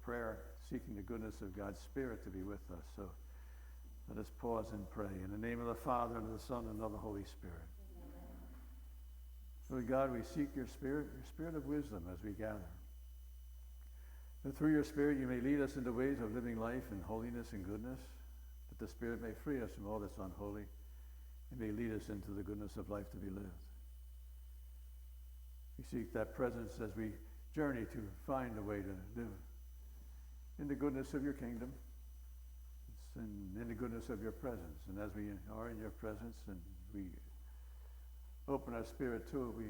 prayer, seeking the goodness of God's Spirit to be with us. So let us pause and pray. In the name of the Father, and of the Son, and of the Holy Spirit. Lord God, we seek your spirit of wisdom as we gather. That through your Spirit you may lead us into ways of living life in holiness and goodness, that the Spirit may free us from all that's unholy, and may lead us into the goodness of life to be lived. We seek that presence as we journey to find a way to live in the goodness of your kingdom, and in the goodness of your presence. And as we are in your presence and we open our spirit to it, we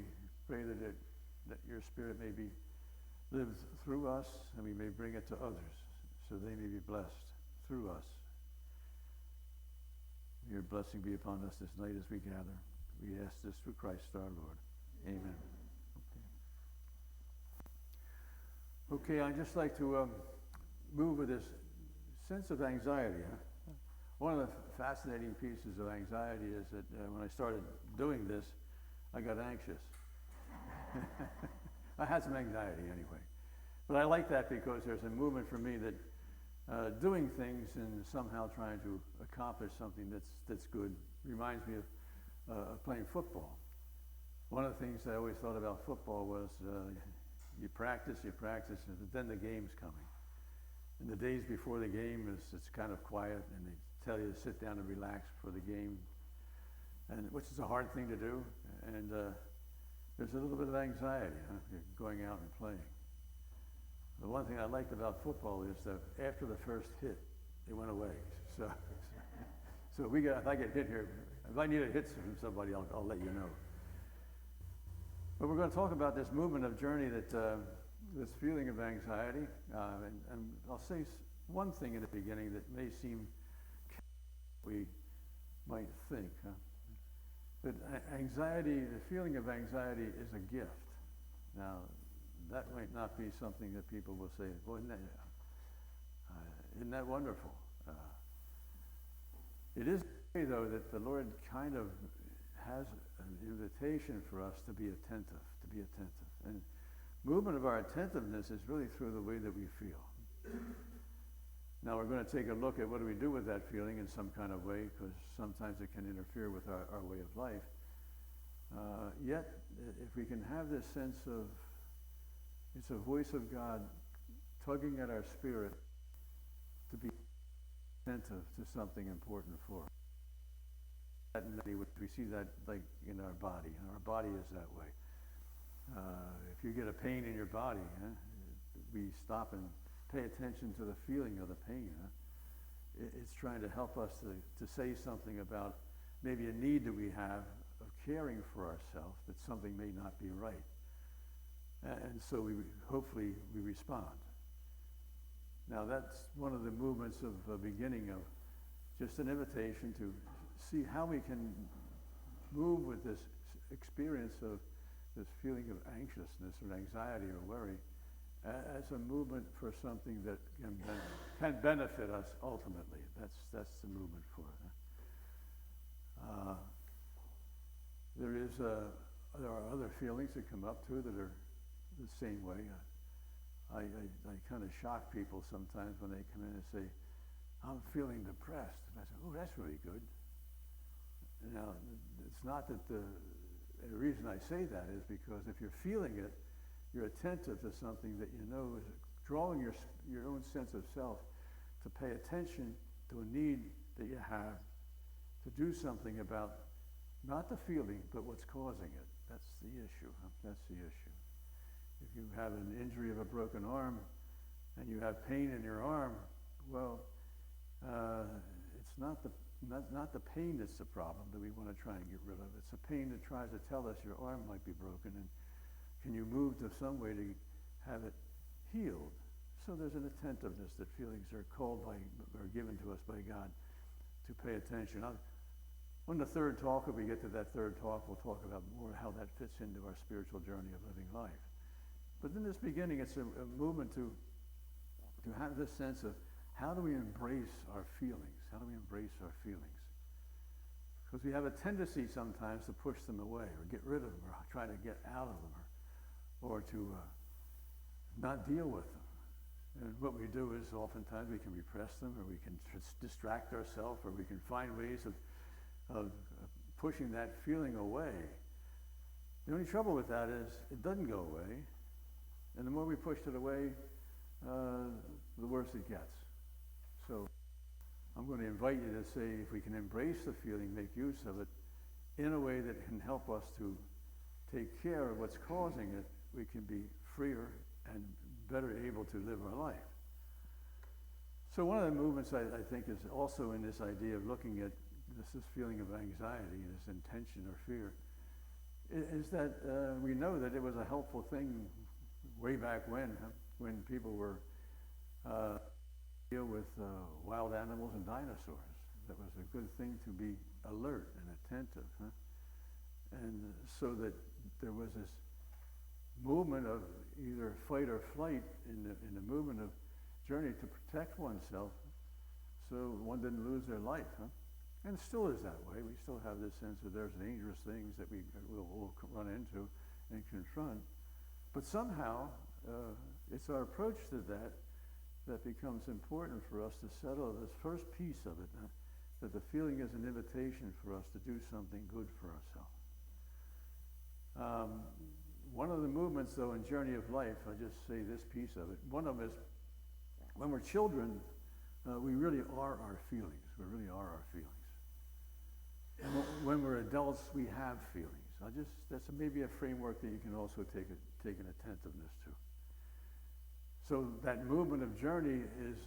pray that your Spirit may be lived through us, and we may bring it to others so they may be blessed through us. Your blessing be upon us this night as we gather. We ask this through Christ our Lord. Amen. Okay, I'd just like to move with this sense of anxiety. One of the fascinating pieces of anxiety is that when I started doing this, I got anxious. I had some anxiety anyway. But I like that because there's a movement for me that doing things and somehow trying to accomplish something that's good reminds me of playing football. One of the things I always thought about football was you practice, and then the game's coming. And the days before the game, it's kind of quiet, and they tell you to sit down and relax for the game, and which is a hard thing to do. And there's a little bit of anxiety, You're going out and playing. The one thing I liked about football is that after the first hit, it went away. So if I get hit here, if I need a hit from somebody, I'll let you know. But we're going to talk about this movement of journey, this feeling of anxiety. And I'll say one thing in the beginning that may seem we might think. But anxiety, the feeling of anxiety is a gift. Now, that might not be something that people will say, well, isn't that wonderful? It is, though, that the Lord kind of has an invitation for us to be attentive. And movement of our attentiveness is really through the way that we feel. Now we're going to take a look at what do we do with that feeling in some kind of way, because sometimes it can interfere with our way of life. Yet, if we can have this sense of, it's a voice of God tugging at our spirit to be attentive to something important for us. We see that like in our body. Our body is that way. If you get a pain in your body, we stop and pay attention to the feeling of the pain. It's trying to help us to say something about maybe a need that we have of caring for ourselves, that something may not be right. And so hopefully we respond. Now that's one of the movements of the beginning of just an invitation to see how we can move with this experience of this feeling of anxiousness or anxiety or worry as a movement for something that can benefit us ultimately. That's the movement for it. There are other feelings that come up too that are the same way. I kind of shock people sometimes when they come in and say, I'm feeling depressed. And I say, oh, that's really good. Now, it's not that the reason I say that is because if you're feeling it, you're attentive to something that you know is drawing your own sense of self to pay attention to a need that you have to do something about not the feeling, but what's causing it. That's the issue. That's the issue. If you have an injury of a broken arm and you have pain in your arm, well, it's not the pain that's the problem that we want to try and get rid of. It's the pain that tries to tell us your arm might be broken, and can you move to some way to have it healed? So there's an attentiveness that feelings are called by, or given to us by God to pay attention. On the third talk, if we get to that third talk, we'll talk about more how that fits into our spiritual journey of living life. But in this beginning, it's a movement to have this sense of how do we embrace our feelings? How do we embrace our feelings? Because we have a tendency sometimes to push them away or get rid of them or try to get out of them or to not deal with them. And And what we do is oftentimes we can repress them, or we can distract ourselves, or we can find ways of pushing that feeling away. The only trouble with that is it doesn't go away. And the more we push it away, the worse it gets. So I'm going to invite you to say, if we can embrace the feeling, make use of it in a way that can help us to take care of what's causing it, we can be freer and better able to live our life. So one of the movements I think is also in this idea of looking at this feeling of anxiety, this intention or fear, is that we know that it was a helpful thing way back when people were deal with wild animals and dinosaurs. That was a good thing to be alert and attentive. And so that there was this movement of either fight or flight in the movement of journey to protect oneself so one didn't lose their life. And it still is that way. We still have this sense that there's dangerous things that we will run into and confront. But somehow, it's our approach to that becomes important for us to settle this first piece of it, that the feeling is an invitation for us to do something good for ourselves. One of the movements, though, in Journey of Life, I'll just say this piece of it. One of them is, when we're children, we really are our feelings. We really are our feelings. And when we're adults, we have feelings. That's maybe a framework that you can also take an attentiveness to. So that movement of journey is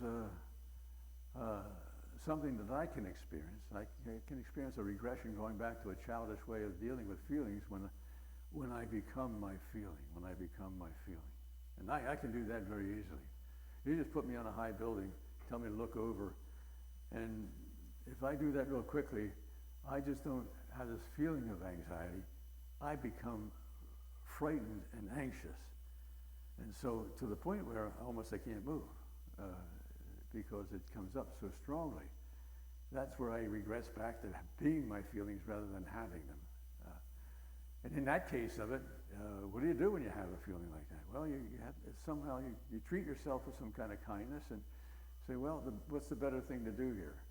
something that I can experience. I can experience a regression going back to a childish way of dealing with feelings when I become my feeling, And I can do that very easily. You just put me on a high building, tell me to look over, and if I do that real quickly, I just don't have this feeling of anxiety. I become frightened and anxious. And so to the point where almost I can't move because it comes up so strongly. That's where I regress back to being my feelings rather than having them. And in that case of it, what do you do when you have a feeling like that? Well, you treat yourself with some kind of kindness and say, well, what's the better thing to do here?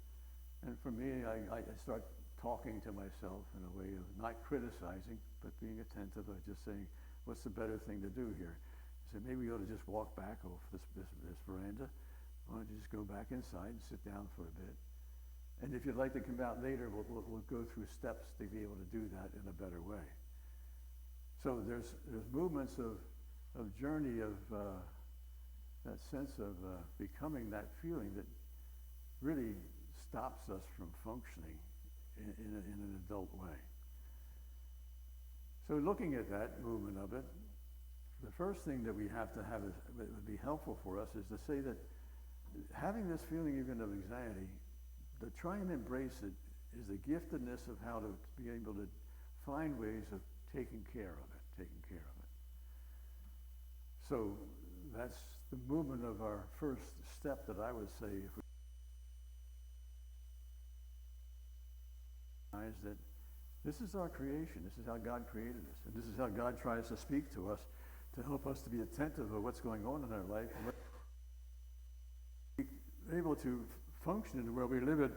And for me, I start talking to myself in a way of not criticizing, but being attentive, just saying, what's the better thing to do here? I said, maybe you ought to just walk back off this veranda. Why don't you just go back inside and sit down for a bit? And if you'd like to come out later, we'll go through steps to be able to do that in a better way. So there's movements of journey of that sense of becoming that feeling that really stops us from functioning in an adult way. So looking at that movement of it, the first thing that we have to have that would be helpful for us is to say that having this feeling even of anxiety, to try and embrace it is the giftedness of how to be able to find ways of taking care of it. So that's the movement of our first step that I would say, if we recognize that this is our creation, this is how God created us, and this is how God tries to speak to us to help us to be attentive of what's going on in our life, and we're able to function in the world we live it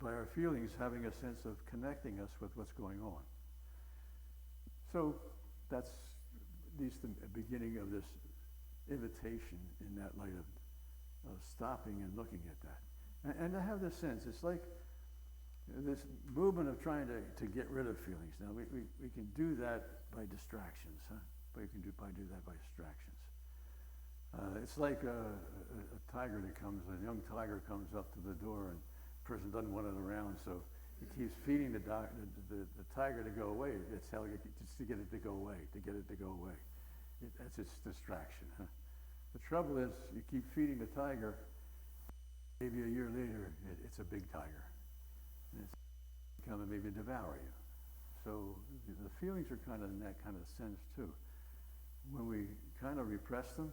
by our feelings having a sense of connecting us with what's going on. So that's at least the beginning of this invitation in that light of stopping and looking at that. And to have this sense, it's like this movement of trying to get rid of feelings. Now, we can do that by distractions, But you can do that by distractions. It's like a tiger that a young tiger comes up to the door and the person doesn't want it around, so he keeps feeding the tiger to go away. It's just to get it to go away, that's its distraction. The trouble is, you keep feeding the tiger, maybe a year later, it's a big tiger. And it's coming maybe devour you. So the feelings are kind of in that kind of sense too. When we kind of repress them,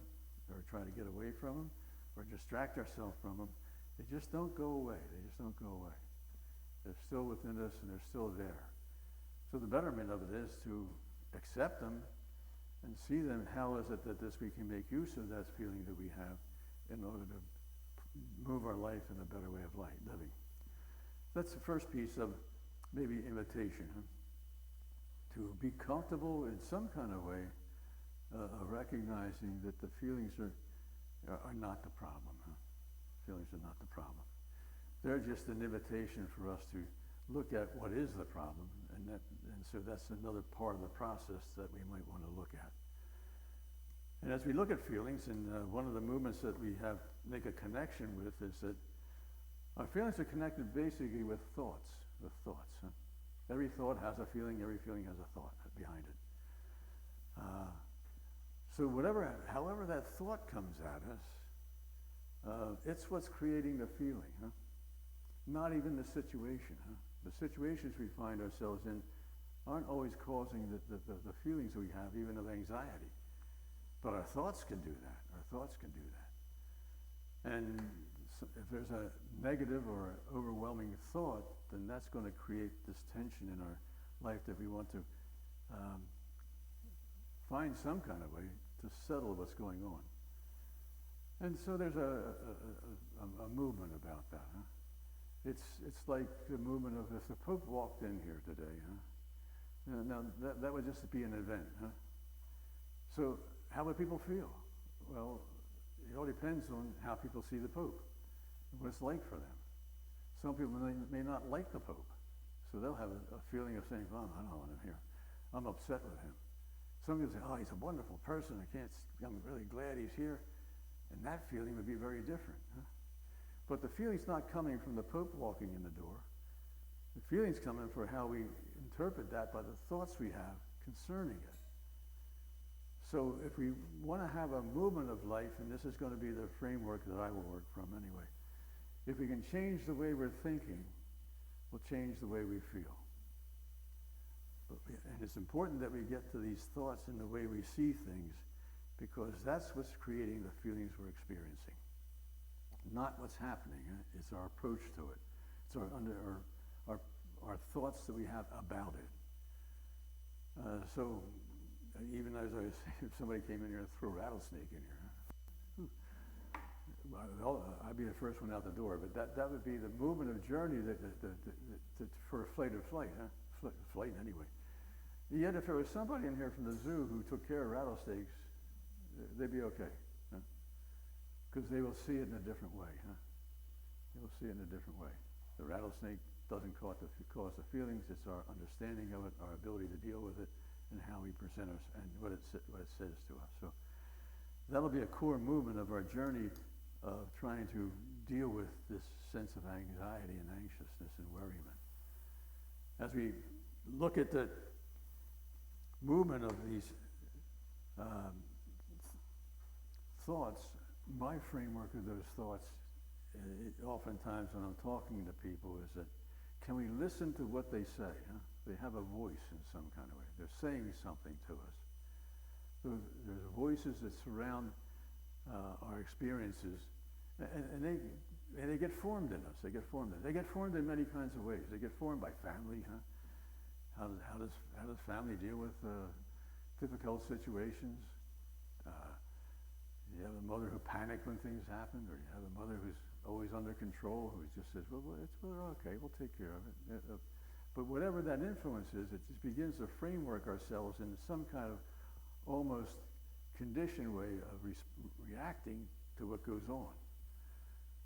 or try to get away from them, or distract ourselves from them, they just don't go away. They're still within us, and they're still there. So the betterment of it is to accept them and see them. How is it that we can make use of that feeling that we have in order to move our life in a better way of living. That's the first piece of maybe invitation, huh? To be comfortable in some kind of way of recognizing that the feelings are not the problem. Huh? Feelings are not the problem. They're just an invitation for us to look at what is the problem, and so that's another part of the process that we might want to look at. And as we look at feelings, and one of the movements that we have make a connection with is that our feelings are connected basically with thoughts. Huh? Every thought has a feeling. Every feeling has a thought behind it. So however that thought comes at us, it's what's creating the feeling. Huh? Not even the situation. Huh? The situations we find ourselves in aren't always causing the feelings we have, even of anxiety. But our thoughts can do that. Our thoughts can do that. And if there's a negative or overwhelming thought, then that's going to create this tension in our life that we want to find some kind of way to settle what's going on. And so there's a movement about that. Huh? It's like the movement of if the Pope walked in here today. Huh? Now that would just be an event. Huh? So how would people feel? Well, it all depends on how people see the Pope, what it's like for them. Some people may not like the Pope, so they'll have a feeling of saying, "Oh, I don't want him here. I'm upset with him." Some people say, "Oh, he's a wonderful person. I'm really glad he's here," and that feeling would be very different. Huh? But the feeling's not coming from the Pope walking in the door. The feeling's coming for how we interpret that by the thoughts we have concerning it. So if we want to have a movement of life, and this is going to be the framework that I will work from anyway, if we can change the way we're thinking, we'll change the way we feel. And it's important that we get to these thoughts in the way we see things, because that's what's creating the feelings we're experiencing. Not what's happening. It's our approach to it. It's our thoughts that we have about it. So even as I was saying, if somebody came in here and threw a rattlesnake in here, I'd be the first one out the door. But that would be the movement of journey for flight or flight, huh? Flight anyway. Yet if there was somebody in here from the zoo who took care of rattlesnakes, they'd be okay. Because they will see it in a different way. Huh? They will see it in a different way. The rattlesnake doesn't cause the feelings. It's our understanding of it, our ability to deal with it, and how we present us and what it says to us. So that'll be a core movement of our journey of trying to deal with this sense of anxiety and anxiousness and worriment. As we look at the movement of these thoughts, my framework of those thoughts, oftentimes when I'm talking to people, is that can we listen to what they say? Huh? They have a voice in some kind of way. They're saying something to us. There's voices that surround our experiences, and they get formed in us. They get formed in many kinds of ways. They get formed by family. Huh? How does family deal with difficult situations? You have a mother who panics when things happen, or you have a mother who's always under control, who just says, "Well, we're okay. We'll take care of it." But whatever that influence is, it just begins to framework ourselves in some kind of almost conditioned way of reacting to what goes on.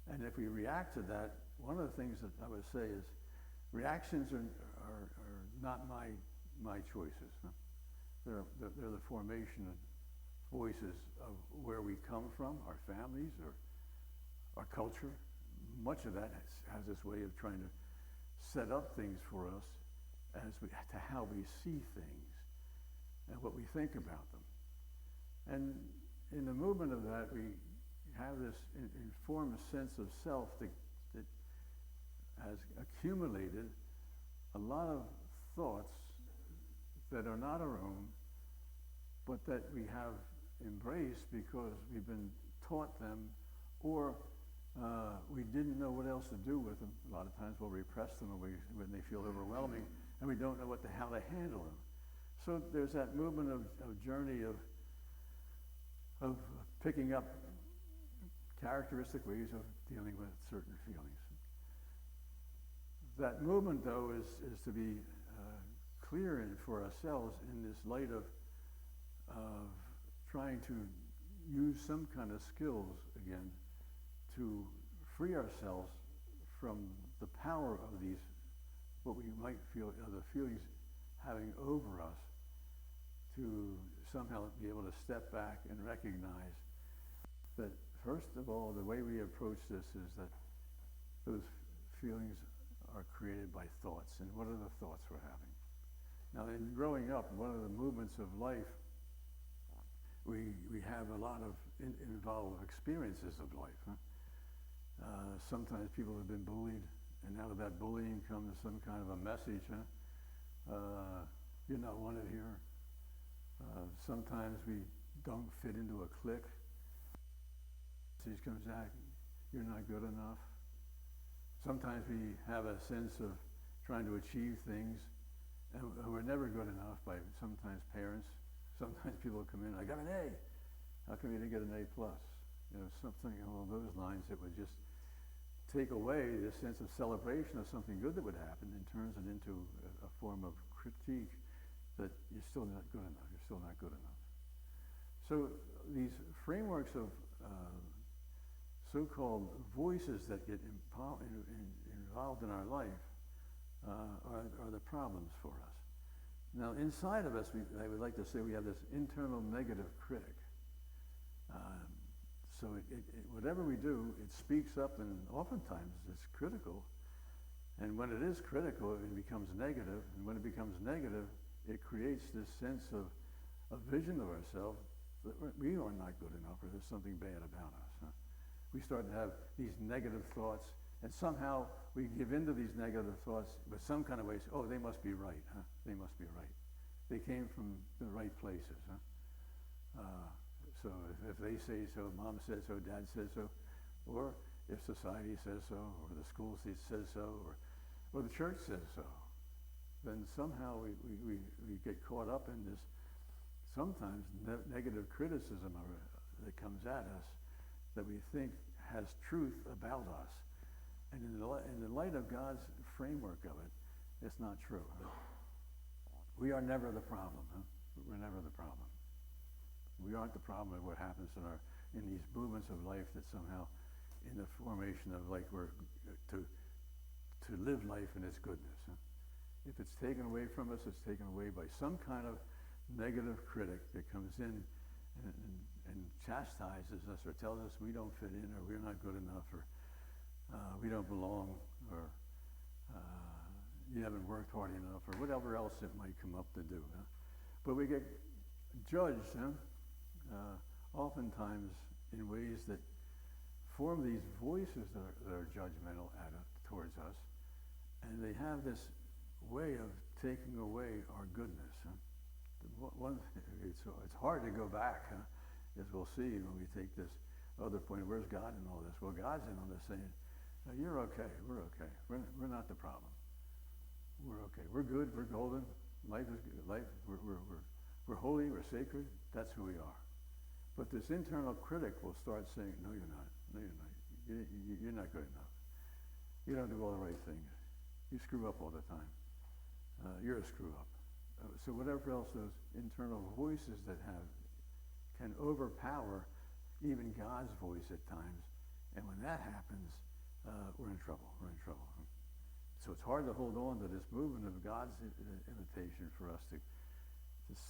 And if we react to that, one of the things that I would say is reactions are not my choices. Huh? They're the formation of voices of where we come from, our families, or our culture. Much of that has this way of trying to set up things for us to how we see things and what we think about them. And in the movement of that, we have this informed sense of self that has accumulated a lot of thoughts that are not our own, but that we have embraced because we've been taught them, or we didn't know what else to do with them. A lot of times we'll repress them when they feel overwhelming, and we don't know how to handle them. So there's that movement of journey of picking up characteristic ways of dealing with certain feelings. That movement, though, is to be clear in for ourselves in this light of trying to use some kind of skills again to free ourselves from the power of these, what we might feel are the feelings having over us, to somehow be able to step back and recognize that, first of all, the way we approach this is that those feelings are created by thoughts. And what are the thoughts we're having? Now, in growing up, one of the movements of life, we have a lot of involved experiences of life. Huh? Sometimes people have been bullied, and out of that bullying comes some kind of a message. Huh? You're not wanted here. Sometimes we don't fit into a clique. Message comes back, you're not good enough. Sometimes we have a sense of trying to achieve things, and we're never good enough by sometimes parents. Sometimes people come in, I got an A. How come you didn't get an A+? You know, something along those lines that would just take away the sense of celebration of something good that would happen and turns it into a form of critique that you're still not good enough, you're still not good enough. So these frameworks of so-called voices that get involved in our life are the problems for us. Now, inside of us, I would like to say we have this internal negative critic. So whatever we do, it speaks up, and oftentimes it's critical. And when it is critical, it becomes negative. And when it becomes negative, it creates this sense of a vision of ourselves that we are not good enough, or there's something bad about us. Huh? We start to have these negative thoughts, and somehow we give into these negative thoughts with some kind of ways. Oh, they must be right. Huh? They must be right. They came from the right places. Huh? So if they say so, mom says so, dad says so, or if society says so, or the school says so, or the church says so, then somehow we get caught up in this sometimes negative criticism that comes at us that we think has truth about us. And in the light of God's framework of it, it's not true. Huh? We are never the problem. Huh? We're never the problem. We aren't the problem of what happens in these movements of life that somehow, in the formation of like we're to live life in its goodness. Huh? If it's taken away from us, it's taken away by some kind of negative critic that comes in and chastises us or tells us we don't fit in, or we're not good enough, or we don't belong, or you haven't worked hard enough, or whatever else it might come up to do. Huh? But we get judged, huh? Oftentimes in ways that form these voices that are judgmental towards us, and they have this way of taking away our goodness. Huh? It's hard to go back, huh? As we'll see when we take this other point. Where's God in all this? Well, God's in all this, saying, no, you're okay. We're okay. We're not the problem. We're okay. We're good. We're golden. Life is good. We're holy. We're sacred. That's who we are. But this internal critic will start saying, no, you're not. No, you're not. You're not good enough. You don't do all the right things. You screw up all the time. You're a screw up. So whatever else those internal voices that can overpower even God's voice at times. And when that happens, we're in trouble. We're in trouble. So it's hard to hold on to this movement of God's invitation for us to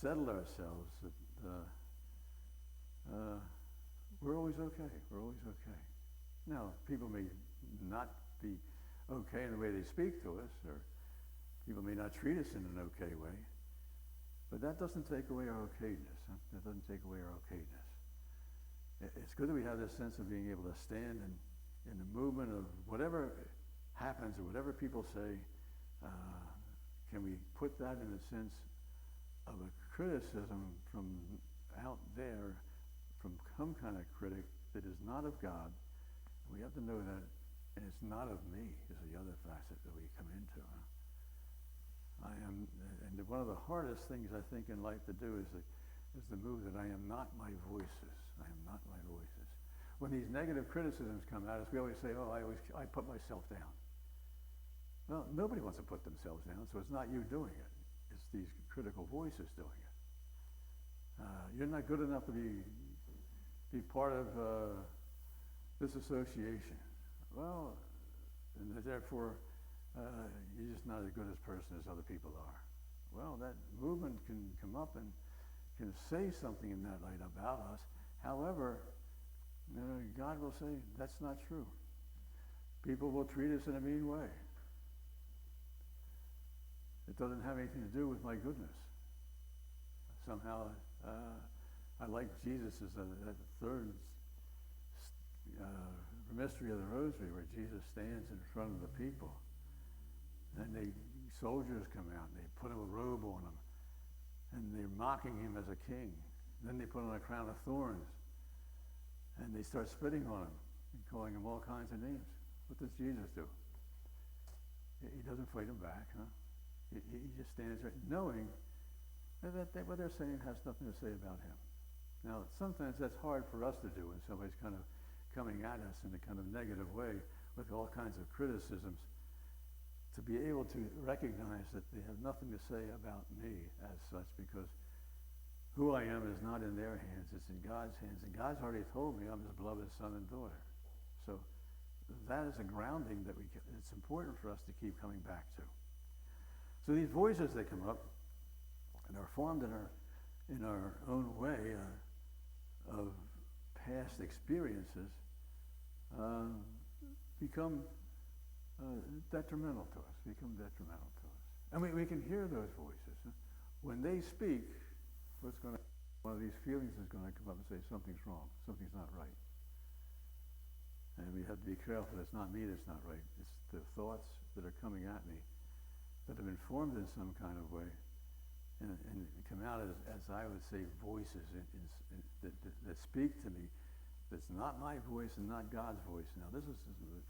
settle ourselves that we're always okay. We're always okay. Now, people may not be okay in the way they speak to us, or people may not treat us in an okay way, but that doesn't take away our okayness. Huh? That doesn't take away our okayness. It's good that we have this sense of being able to stand in the movement of whatever happens or whatever people say. Can we put that in the sense of a criticism from out there, from some kind of critic that is not of God? We have to know that, and it's not of me, is the other facet that we come into. And one of the hardest things I think in life to do is the move that I am not my voices. I am not my voices. when these negative criticisms come at us, we always say, oh, I put myself down. Well, nobody wants to put themselves down, so it's not you doing it. It's these critical voices doing it. You're not good enough to be part of this association. Well, and therefore, you're just not as good a person as other people are. Well, that movement can come up and can say something in that light about us. However, God will say, that's not true. People will treat us in a mean way. It doesn't have anything to do with my goodness. Somehow, I like Jesus as that third mystery of the Rosary, where Jesus stands in front of the people. And soldiers come out, and they put a robe on him, and they're mocking him as a king. Then they put on a crown of thorns, and they start spitting on him and calling him all kinds of names. What does Jesus do? He doesn't fight them back, huh? He just stands there knowing that what they're saying has nothing to say about him. Now, sometimes that's hard for us to do when somebody's kind of coming at us in a kind of negative way with all kinds of criticisms, to be able to recognize that they have nothing to say about me as such, because who I am is not in their hands, it's in God's hands. And God's already told me I'm his beloved son and daughter. So that is a grounding that it's important for us to keep coming back to. So these voices that come up and are formed in our own way of past experiences become detrimental to us, And we can hear those voices. When they speak, one of these feelings is going to come up and say, something's wrong, something's not right. And we have to be careful. It's not me that's not right. It's the thoughts that are coming at me that have been formed in some kind of way and come out as I would say, voices that speak to me. That's not my voice and not God's voice. Now, this is,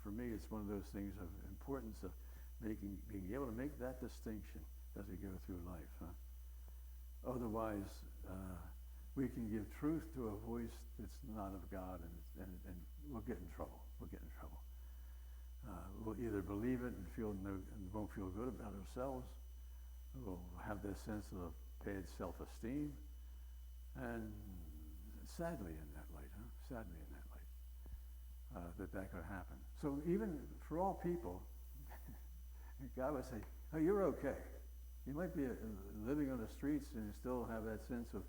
for me, it's one of those things of importance of being able to make that distinction as we go through life. Huh? Otherwise, we can give truth to a voice that's not of God, and we'll get in trouble. We'll either believe it and won't feel good about ourselves. We'll have this sense of bad self-esteem, and sadly in that light, that could happen. So even for all people, God would say, oh, you're okay. You might be living on the streets and still have that sense of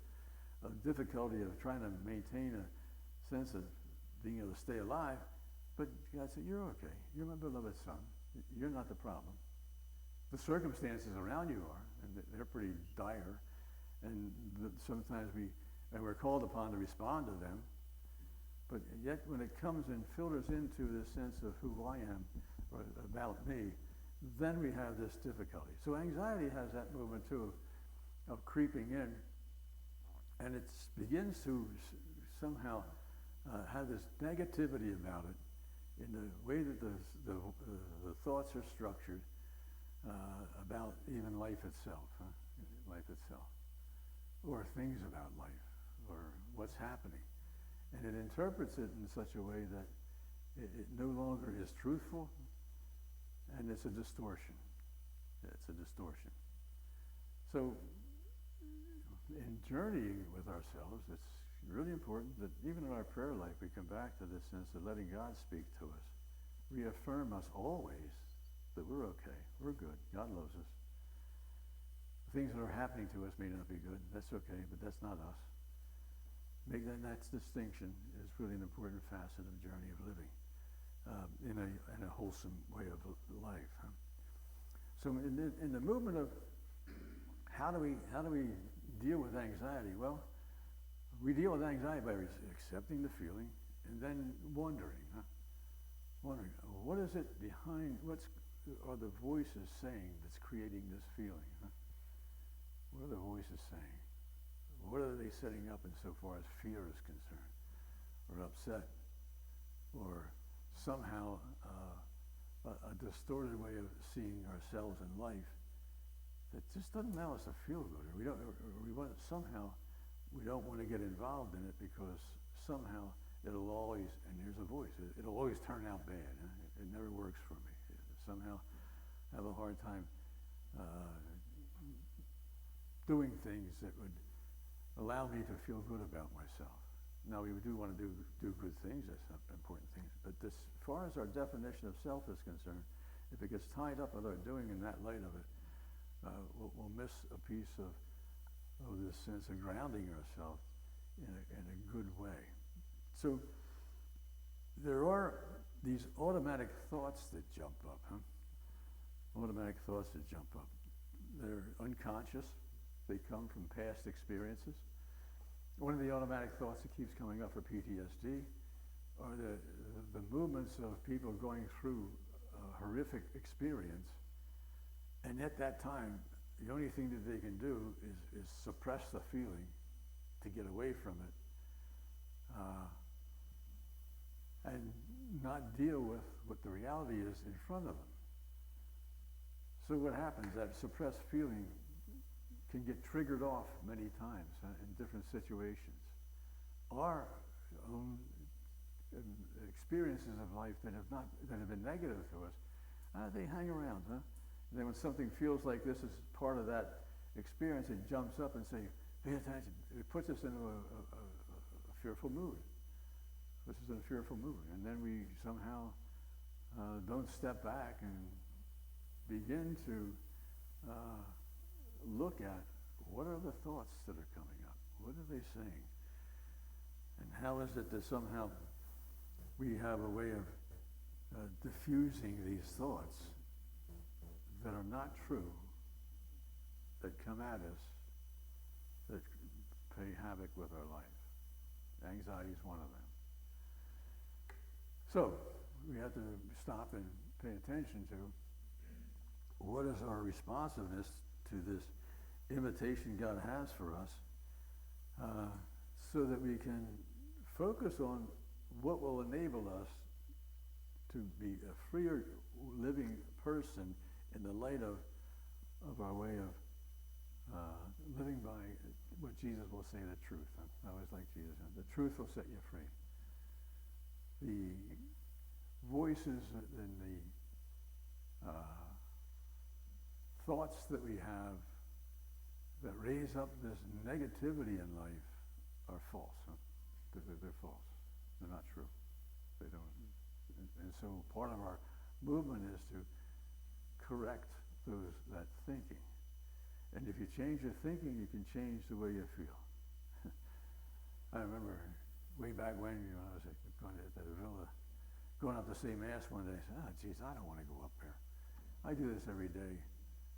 difficulty of trying to maintain a sense of being able to stay alive, but God said, you're okay. You're my beloved son. You're not the problem. The circumstances around you are, and they're pretty dire, and sometimes we're called upon to respond to them, but yet when it comes and filters into the sense of who I am, or about me, then we have this difficulty. So anxiety has that movement too of creeping in, and it begins to somehow have this negativity about it in the way that the thoughts are structured about even life itself, or things about life, or what's happening. And it interprets it in such a way that it no longer is truthful, and it's a distortion. So in journeying with ourselves, it's really important that even in our prayer life we come back to this sense of letting God speak to us, reaffirm us always that we're okay, we're good, God loves us. Things that are happening to us may not be good, that's okay, but that's not us. Make that distinction is really an important facet of the journey of living in a wholesome way of life. Huh? So in the movement of how do we deal with anxiety? Well, we deal with anxiety by accepting the feeling and then wondering, what is it behind? What are the voices saying that's creating this feeling? Huh? What are the voices saying? What are they setting up insofar as fear is concerned, or upset, or somehow a distorted way of seeing ourselves in life that just doesn't allow us to feel good, or we don't want to get involved in it because somehow it'll always, and there's a voice, it'll always turn out bad. Huh? It never works for me. Somehow I have a hard time doing things that would allow me to feel good about myself. Now, we do want to do good things, that's important things, but as far as our definition of self is concerned, if it gets tied up with our doing in that light of it, we'll miss a piece of this sense of grounding ourselves in a good way. So there are these automatic thoughts that jump up, huh? Automatic thoughts that jump up. They're unconscious. They come from past experiences. One of the automatic thoughts that keeps coming up for PTSD are the movements of people going through a horrific experience, and at that time, the only thing that they can do is suppress the feeling to get away from it, and not deal with what the reality is in front of them. So what happens, that suppressed feeling can get triggered off many times in different situations. Our own experiences of life that have been negative to us, they hang around, huh? And then when something feels like this is part of that experience, it jumps up and says, pay attention. It puts us into a fearful mood. Puts us in a fearful mood. And then we somehow don't step back and begin to look at what are the thoughts that are coming up? What are they saying? And how is it that somehow we have a way of diffusing these thoughts that are not true, that come at us, that play havoc with our life? Anxiety is one of them. So we have to stop and pay attention to what is our responsiveness to this invitation God has for us, so that we can focus on what will enable us to be a freer living person in the light of our way of living by what Jesus will say, the truth. I always like Jesus. The truth will set you free. The voices and the thoughts that we have that raise up this negativity in life are false. Huh? They're false. They're not true. They don't. And so part of our movement is to correct that thinking. And if you change your thinking, you can change the way you feel. I remember way back when, I was going to the villa, going up to see Mass one day. I said, geez, I don't want to go up there. I do this every day.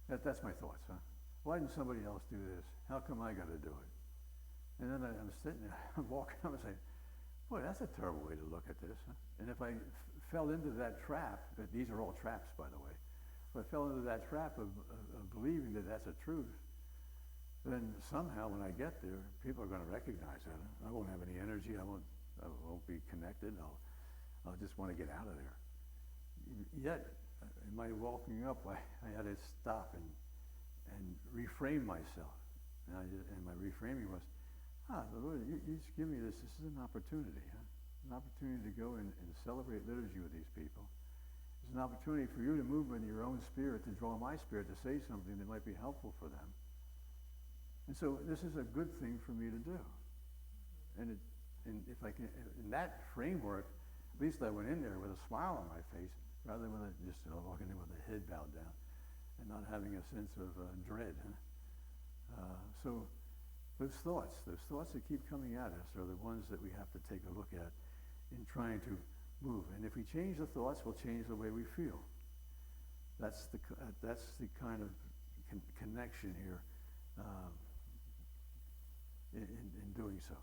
That's my thoughts, huh? Why didn't somebody else do this? How come I got to do it? And then I'm sitting there, I'm walking up and saying, boy, that's a terrible way to look at this. Huh? And if I fell into that trap, these are all traps, by the way. If I fell into that trap of believing that that's a truth, then somehow when I get there, people are going to recognize that. I won't have any energy. I won't be connected. I'll just want to get out of there. Yet, in my walking up, I had to stop and reframe myself. And my reframing was, the Lord, you just give me this. This is an opportunity, huh? An opportunity to go and celebrate liturgy with these people. It's an opportunity for you to move in your own spirit, to draw my spirit, to say something that might be helpful for them. And so this is a good thing for me to do. And if I can, in that framework, at least I went in there with a smile on my face, rather than just walking in with a head bowed down and not having a sense of dread. Huh? So those thoughts that keep coming at us are the ones that we have to take a look at in trying to move. And if we change the thoughts, we'll change the way we feel. That's the kind of connection here in doing so.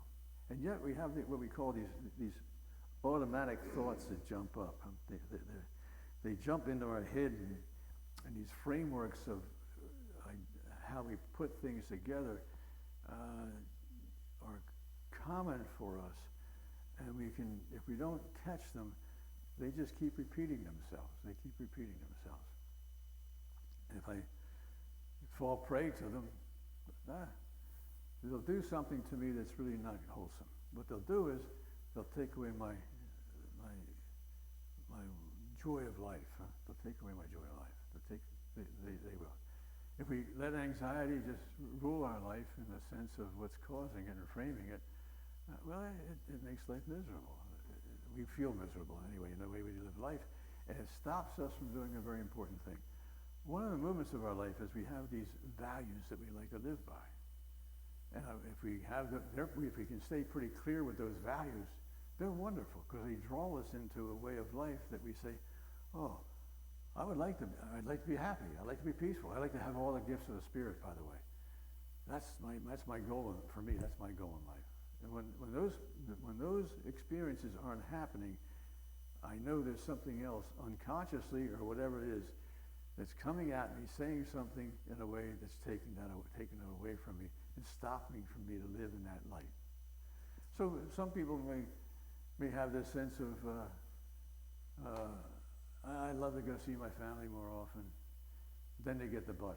And yet we have what we call these automatic thoughts that jump up. They jump into our head, and these frameworks of how we put things together are common for us. And we can, if we don't catch them, they just keep repeating themselves. They keep repeating themselves. And if I fall prey to them, they'll do something to me that's really not wholesome. What they'll do is they'll take away my joy of life. Huh? They'll take away my joy of life. They will. If we let anxiety just rule our life in the sense of what's causing it or framing it, well, it makes life miserable. We feel miserable anyway in the way we live life, and it stops us from doing a very important thing. One of the movements of our life is we have these values that we like to live by. And if we can stay pretty clear with those values, they're wonderful because they draw us into a way of life that we say, oh, I'd like to be happy. I'd like to be peaceful. I'd like to have all the gifts of the Spirit, by the way. That's my goal for me. That's my goal in life. And when those experiences aren't happening, I know there's something else unconsciously or whatever it is that's coming at me, saying something in a way that's taking it away from me and stopping from me to live in that light. So some people may have this sense of I'd love to go see my family more often. Then they get the but.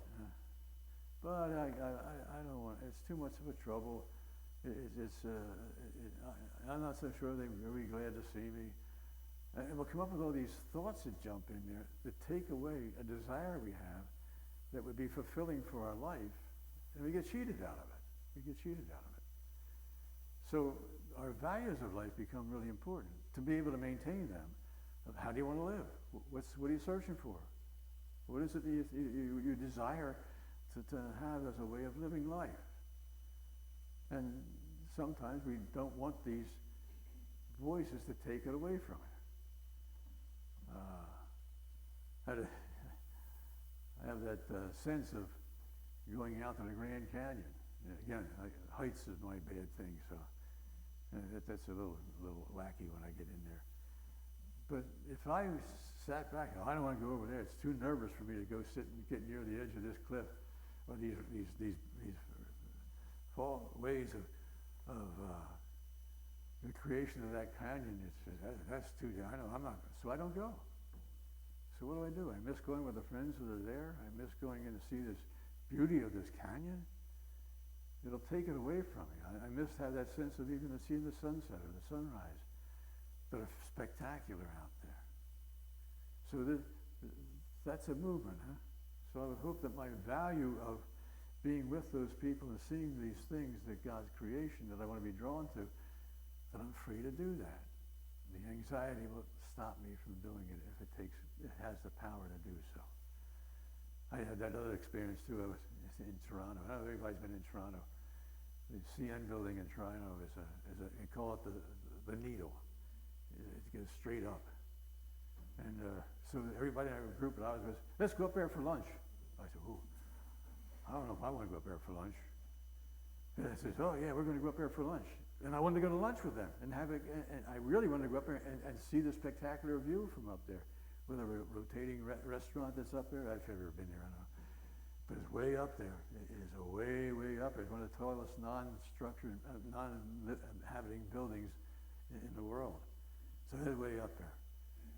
But I don't want. It's too much of a trouble. I'm not so sure they're really glad to see me. And we'll come up with all these thoughts that jump in there that take away a desire we have that would be fulfilling for our life, and we get cheated out of it. So our values of life become really important to be able to maintain them. How do you want to live? What are you searching for? What is it that you desire to have as a way of living life? And sometimes we don't want these voices to take it away from it. I have that sense of going out to the Grand Canyon. Again, heights is my bad thing, so that's a little wacky when I get in there. But if I sat back, I don't want to go over there. It's too nervous for me to go sit and get near the edge of this cliff or these ways of the creation of that canyon. That's too. I know I'm not. So I don't go. So what do? I miss going with the friends that are there. I miss going in to see this beauty of this canyon. It'll take it away from me. I miss have that sense of even seeing the sunset or the sunrise that are spectacular out there. So that's a movement, huh? So I would hope that my value of being with those people and seeing these things that God's creation that I want to be drawn to, that I'm free to do that. The anxiety will stop me from doing it if it has the power to do so. I had that other experience too. I was in Toronto. I don't know if everybody's been in Toronto. The CN building in Toronto they call it the needle. It goes straight up. And so everybody in our group that I was with, let's go up there for lunch. I said, ooh, I don't know if I want to go up there for lunch. And I said, oh yeah, we're going to go up there for lunch. And I wanted to go to lunch with them and and I really wanted to go up there and see the spectacular view from up there with a rotating restaurant that's up there. I've never been there, I don't know. But it's way up there. It is way, way up. It's one of the tallest non-structured, non-inhabiting buildings in the world. So it's way up there.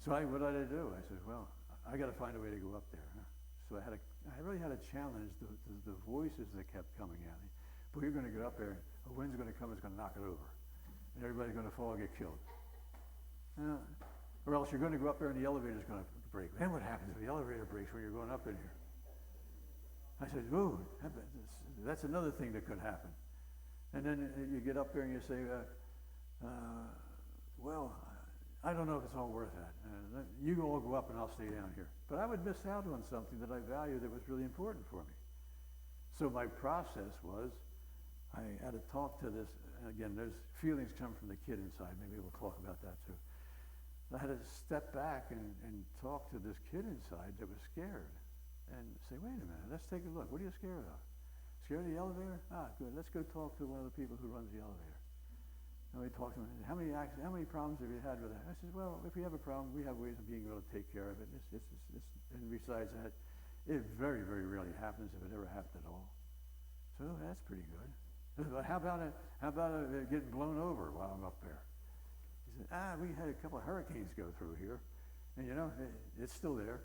So what did I do? I said, well, I got to find a way to go up there. Huh? So I really had to challenge the voices that kept coming at me. But you're going to get up there, a wind's going to come, it's going to knock it over. And everybody's going to fall and get killed. Or else you're going to go up there and the elevator's going to break. Then what happens if the elevator breaks when you're going up in here? I said, ooh, that's another thing that could happen. And then you get up there and you say, well, I don't know if it's all worth that. You all go up and I'll stay down here. But I would miss out on something that I value that was really important for me. So my process was, I had to talk to this, and again, those feelings come from the kid inside. Maybe we'll talk about that too. I had to step back and talk to this kid inside that was scared and say, wait a minute, let's take a look. What are you scared of? Scared of the elevator? Ah, good. Let's go talk to one of the people who runs the elevator. And we talked to him. How many problems have you had with that? I said, well, if we have a problem, we have ways of being able to take care of it. And besides that, it very, very rarely happens if it ever happened at all. So that's pretty good. How about it getting blown over while I'm up there? He said, we had a couple of hurricanes go through here. And it's still there,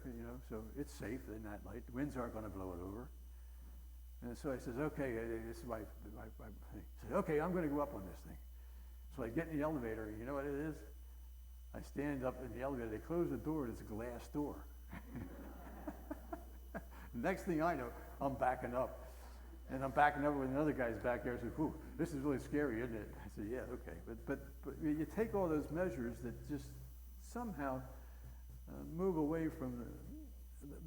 so it's safe in that light. The winds aren't going to blow it over. And so I says, okay, this is my thing. I said, okay, I'm going to go up on this thing. So So I get in the elevator, you know what it is? I stand up in the elevator, they close the door, and it's a glass door. Next thing I know, I'm backing up. And I'm backing up with another guy's back there. I said, "Whew, this is really scary, isn't it?" I said, "Yeah, okay." But you take all those measures that just somehow move away from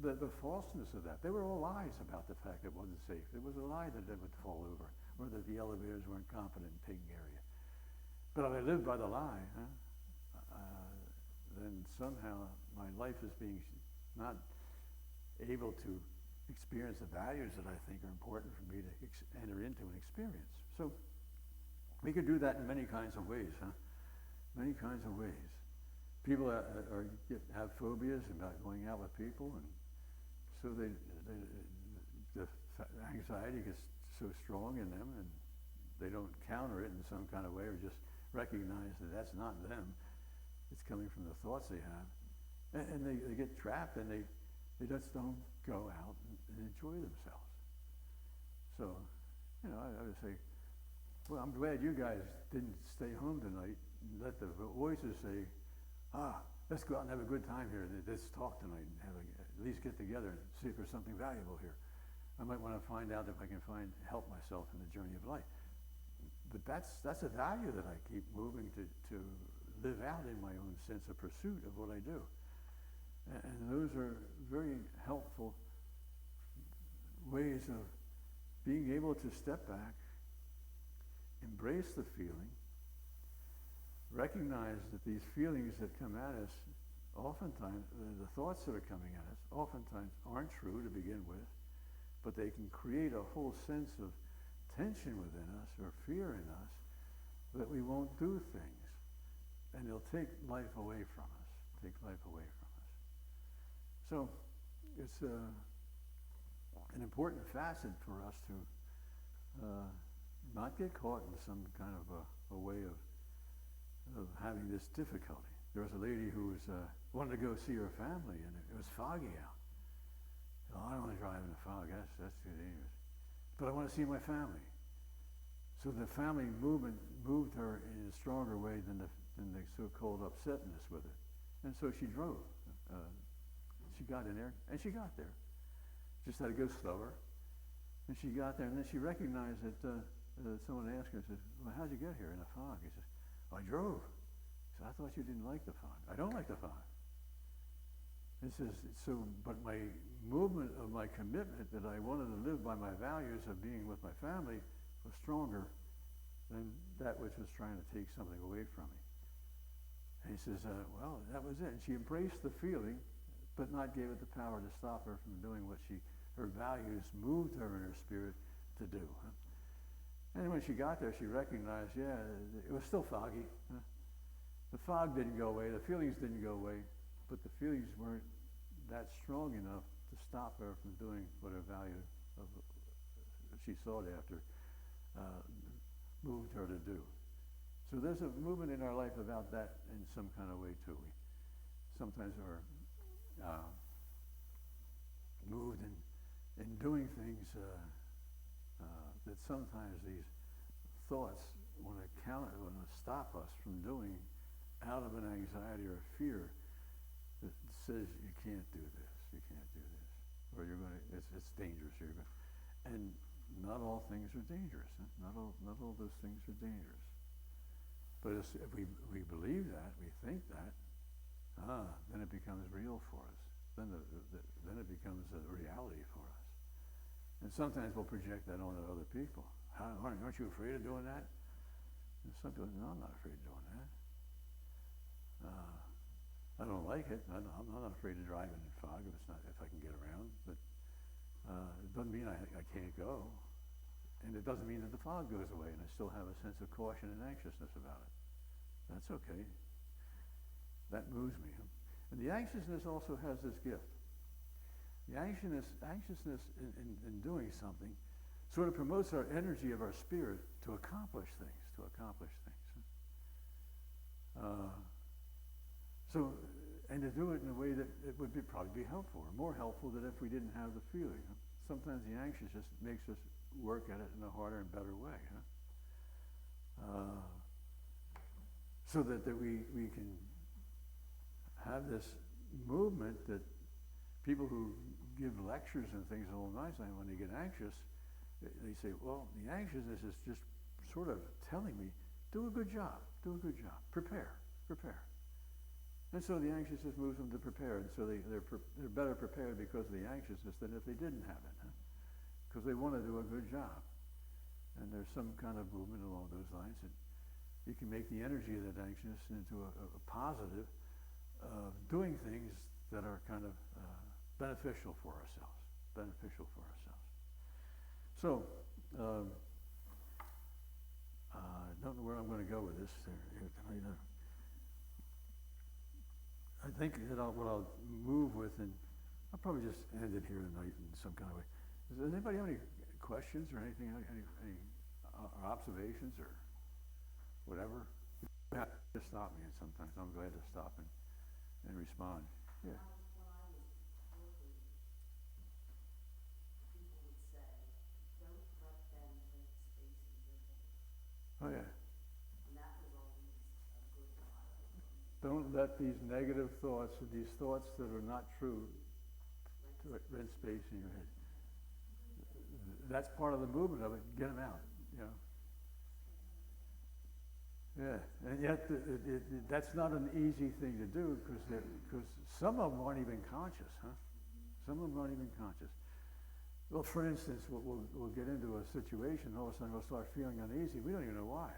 the falseness of that. They were all lies about the fact that it wasn't safe. It was a lie that it would fall over, or that the elevators weren't competent in taking care of you. But if I live by the lie, then somehow my life is being not able to experience the values that I think are important for me to enter into and experience. So we could do that in many kinds of ways, many kinds of ways. People have phobias about going out with people, and so the anxiety gets so strong in them, and they don't counter it in some kind of way, or just recognize that that's not them. It's coming from the thoughts they have, and they get trapped, and they just don't go out and enjoy themselves. So, I would say, well, I'm glad you guys didn't stay home tonight and let the voices say, let's go out and have a good time here. Let's talk tonight and at least get together and see if there's something valuable here. I might want to find out if I can help myself in the journey of life. But that's a value that I keep moving to live out in my own sense of pursuit of what I do. And those are very helpful ways of being able to step back, embrace the feeling, recognize that these feelings that come at us, oftentimes, the thoughts that are coming at us, oftentimes aren't true to begin with, but they can create a whole sense of tension within us or fear in us that we won't do things. And they'll take life away from us, So it's an important facet for us to not get caught in some kind of a way of having this difficulty. There was a lady who wanted to go see her family, and it was foggy out. "Oh, I don't want to drive in the fog, that's too dangerous. But I want to see my family." So the family movement moved her in a stronger way than the so-called upsetness with it. And so she drove. She got in there, and she got there. Just had to go slower. And she got there, and then she recognized that someone asked her, said, "Well, how'd you get here in the fog?" He says, "I drove." He said, "I thought you didn't like the fog." "I don't like the fog." He says, but my movement of my commitment that I wanted to live by my values of being with my family was stronger than that which was trying to take something away from me. And he says, well, that was it. And she embraced the feeling, but not gave it the power to stop her from doing what her values moved her in her spirit to do. And when she got there, she recognized, it was still foggy. The fog didn't go away, the feelings didn't go away, but the feelings weren't that strong enough to stop her from doing what her value she sought after moved her to do. So there's a movement in our life about that in some kind of way too. We sometimes are moved in doing things that sometimes these thoughts want to stop us from doing out of an anxiety or fear that says you can't do this, or it's dangerous. And not all things are dangerous. Not all those things are dangerous. But if we believe that, we think that, then it becomes real for us. Then it becomes a reality for us. And sometimes we'll project that onto other people. Aren't you afraid of doing that? And some people, no, I'm not afraid of doing that. I don't like it. I'm not afraid to drive in fog if I can get around. But it doesn't mean I can't go. And it doesn't mean that the fog goes away and I still have a sense of caution and anxiousness about it. That's okay. That moves me. And the anxiousness also has this gift. The anxiousness in doing something sort of promotes our energy of our spirit to accomplish things. And to do it in a way that it would probably be helpful, or more helpful than if we didn't have the feeling. Sometimes the anxiousness makes us work at it in a harder and better way. so that we can have this movement that people who give lectures and things along those lines, when they get anxious, they say, well, the anxiousness is just sort of telling me, do a good job, prepare. And so the anxiousness moves them to prepare, and so they're better prepared because of the anxiousness than if they didn't have it, because they want to do a good job. And there's some kind of movement along those lines that you can make the energy of that anxiousness into a positive, doing things that are kind of beneficial for ourselves. So, I don't know where I'm going to go with this here tonight. I think that what I'll move with, and I'll probably just end it here tonight in some kind of way. Does anybody have any questions or anything, any observations or whatever? You have to stop me, and sometimes I'm glad to stop and respond. Yeah. When I was working, people would say, don't let them take space in your head. Oh yeah. And that was always a good motto for me. Don't let these negative thoughts or these thoughts that are not true rent space in your head. That's part of the movement of it. Get them out, you know. Yeah, and yet that's not an easy thing to do because some of them aren't even conscious, huh? Some of them aren't even conscious. Well, for instance, we'll get into a situation, all of a sudden we'll start feeling uneasy. We don't even know why.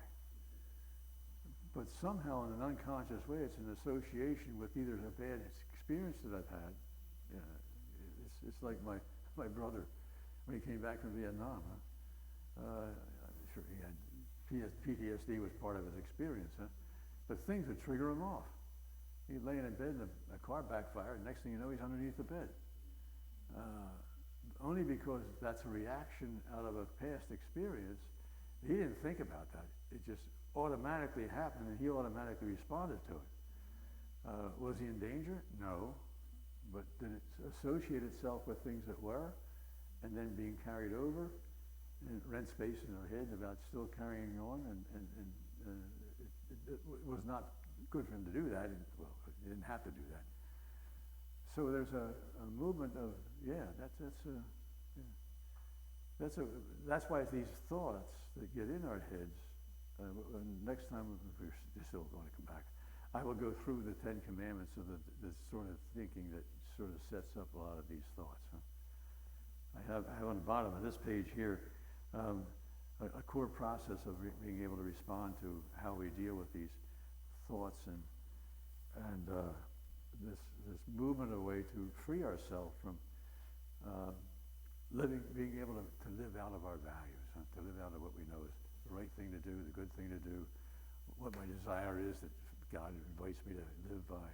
But somehow in an unconscious way, it's an association with either a bad experience that I've had. It's like my brother when he came back from Vietnam. I'm sure he had PTSD was part of his experience, huh? But things would trigger him off. He'd lay in bed and a car backfired, and next thing you know, he's underneath the bed. Only because that's a reaction out of a past experience. He didn't think about that. It just automatically happened, and he automatically responded to it. Was he in danger? No. But did it associate itself with things that were, and then being carried over, and rent space in our head about still carrying on, and it was not good for him to do that. Well, he didn't have to do that. So there's a movement of, that's why these thoughts that get in our heads. Next time, if we're still going to come back, I will go through the 10 Commandments of the sort of thinking that sort of sets up a lot of these thoughts. Huh? I have on the bottom of this page here a core process of being able to respond to how we deal with these thoughts and this movement away to free ourselves from being able to live out of our values, huh? To live out of what we know is the right thing to do, the good thing to do, what my desire is that God invites me to live by.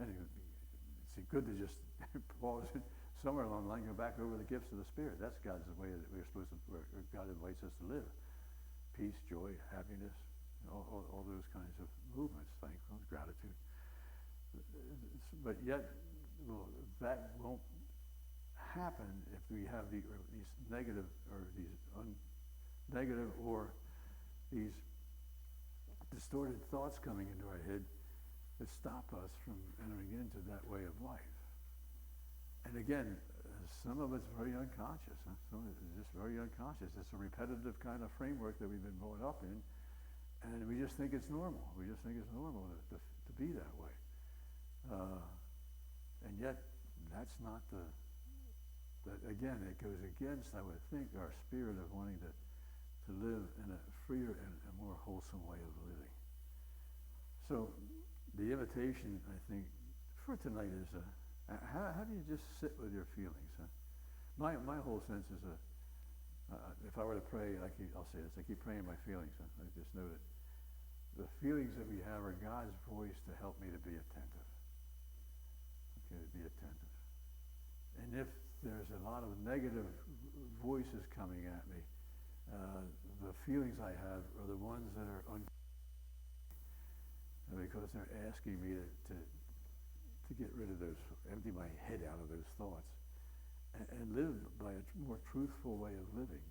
Anyway, it's good to just pause it somewhere along the line, go back over the gifts of the Spirit. That's God's way that we're supposed to, where God invites us to live. Peace, joy, happiness, all those kinds of movements, thankfulness, gratitude. But yet, well, that won't happen if we have these negative or these negative or these distorted thoughts coming into our head that stop us from entering into that way of life. And again, some of it's very unconscious. Huh? Some of it is just very unconscious. It's a repetitive kind of framework that we've been brought up in, and we just think it's normal. We just think it's normal to be that way. And yet, that's not again, it goes against, I would think, our spirit of wanting to live in a freer and a more wholesome way of living. So the invitation, I think, for tonight is how do you just sit with your feelings? Huh? My whole sense is if I were to pray, I'll say this, I keep praying my feelings. Huh? I just know that the feelings that we have are God's voice to help me to be attentive. Okay, to be attentive. And if there's a lot of negative voices coming at me, the feelings I have are the ones that are because they're asking me to get rid of those, empty my head out of those thoughts, and live by a more truthful way of living,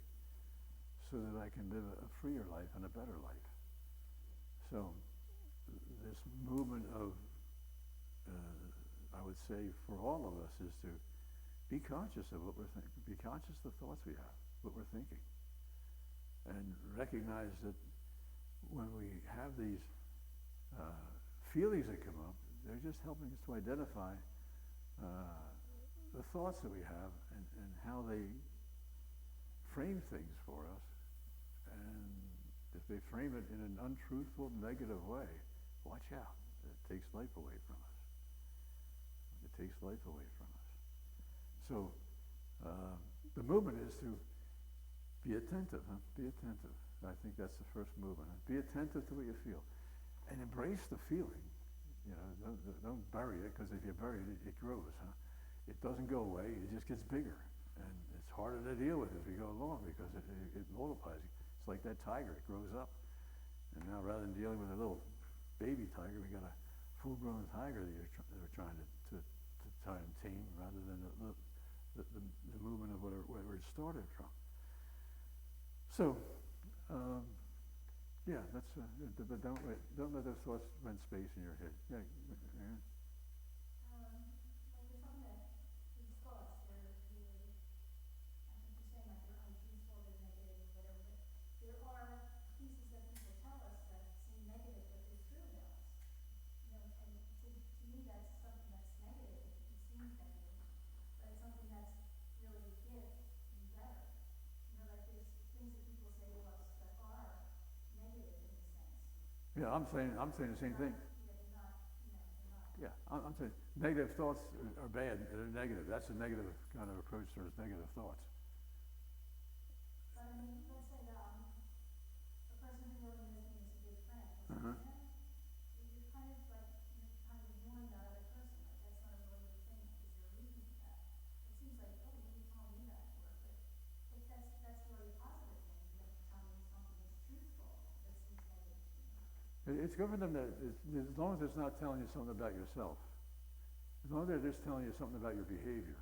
so that I can live a freer life and a better life. So this movement of, I would say for all of us, is to be conscious of what we're thinking, be conscious of the thoughts we have, what we're thinking, and recognize that when we have these feelings that come up, they're just helping us to identify the thoughts that we have and how they frame things for us. And if they frame it in an untruthful, negative way, watch out. It takes life away from us. It takes life away from us. So the movement is to be attentive. Huh? Be attentive. I think that's the first movement. Huh? Be attentive to what you feel, and embrace the feeling. You know, don't bury it, because if you bury it, it grows. Huh? It doesn't go away. It just gets bigger, and it's harder to deal with as we go along because it multiplies. It's like that tiger. It grows up, and now rather than dealing with a little baby tiger, we got a full-grown tiger that we're trying to try and tame, rather than the movement of where it started from. So, yeah, that's. But don't let those thoughts rent space in your head. Yeah. Yeah. Like you're talking about these thoughts, they're I think you're saying like they're untruthful, they're negative, or whatever. But there are pieces that people tell us that seem negative, but they're true about us. You know, and to me, that's something that's negative. It seems negative, but it's something that's really a gift and better. You know, like there's things that people say to us that are negative in a sense. Yeah, I'm saying the same thing. Yeah, they're not, you know, they're not. Yeah, I'm saying negative thoughts are bad. They're negative. That's a negative kind of approach towards negative thoughts. But I mean, let's say a person who really knows me is a good friend. Let's Uh-huh. say, you're kind of like, you're kind of ignoring that other person. Like that's not a really good thing. Like, is there a reason for that? It seems like, oh, what are you telling me that for? But that's really a positive thing. You have to tell me something that's truthful that seems negative to me. It's good for them to, as long as it's not telling you something about yourself. As long as they're just telling you something about your behavior.